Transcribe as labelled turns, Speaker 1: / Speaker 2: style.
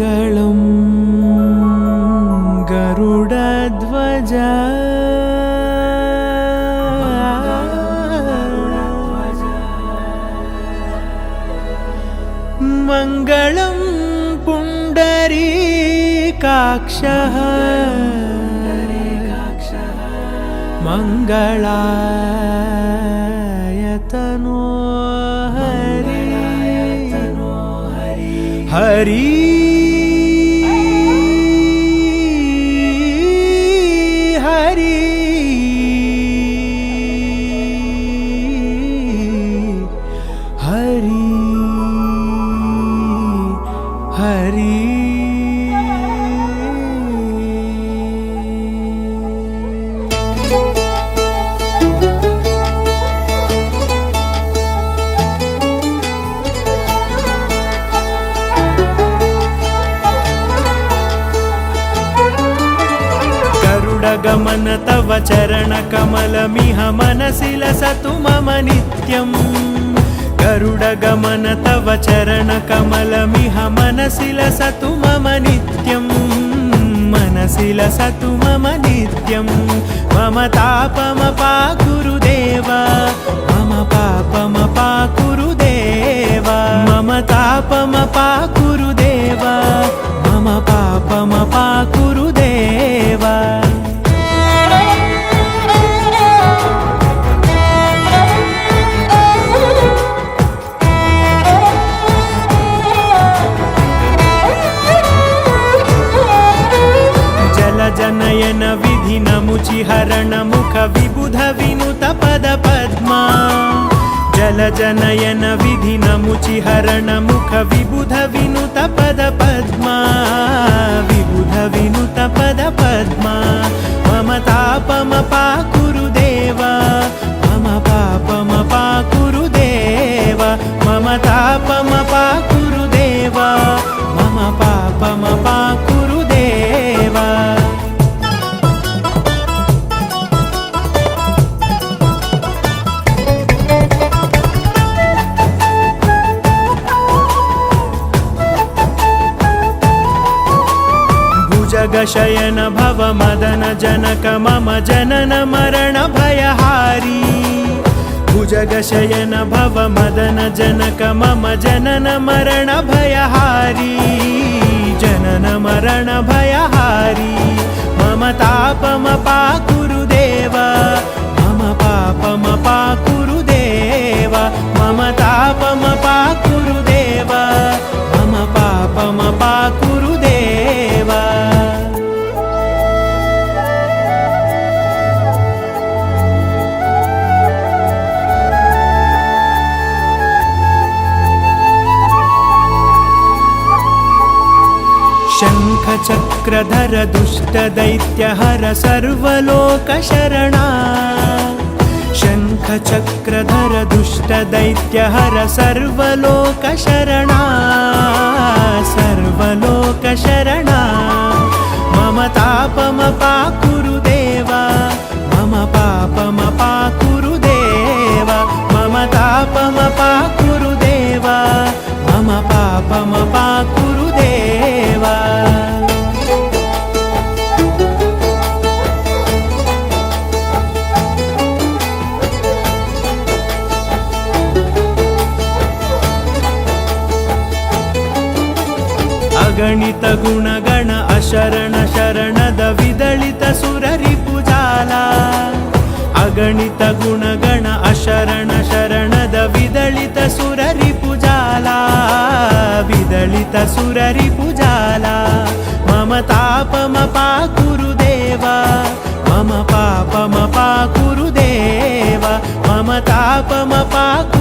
Speaker 1: मङ्गलं गरुडध्वज मङ्गलं पुण्डरीकाक्षः मङ्गलायतनो हरि हरि हरि हरि हरि गमन तव चरण कमलमिह मनसि लसतु मम नित्यम् गरुडगमन तव चरण कमलमिह मनसि लसतु मम नित्यम् मनसि लसतु मम नित्यम् मम तापमपाकुरु देव मम पापमपाकुरु देव मम तापमपाकुरु देव मम पापमपाकुरु देव जनयन विधि नमुचिहरण मुख विबुध विनुत पद पद्मा जल जनयन विधि नमुचिहरण मुख विबुध विनुत पद पद्मा विबुध विनुत पद पद्मा मम तापमपाकुरु देव मम पापमपाकुरु देव मम तापमपाकुरु देव मम पापमपाकुरु देव जगशयन भव मदन जनक मम जनन मरण भयहारी भुजगशयन भव मदन जनक मम जनन मरण भयहारी जनन मरण भयहारी मम तापमपाकुरु देव मम पापमपाकुरु देव मम तापमपाकुरु देव मम पापमपाकुरु देव शङ्खचक्रधर दुष्टदैत्यहर सर्वलोकशरणा शङ्खचक्रधर दुष्टदैत्यहर सर्वलोकशरणा सर्वलोकशरणा मम तापमपाकुरु देव मम पापमपाकुरु देव मम तापमपाकुरु देव मम पापमपाकुरु देव अगणित गुणगण अशरण शरणद विदलित सुररिपुजाला अगणित गुणगण अशरण शरणद विदलित सुररिपुजाला विदलित सुररिपुजाला मम तापमपाकुरु देव मम पापमपाकुरु देव मम तापमपाकुरु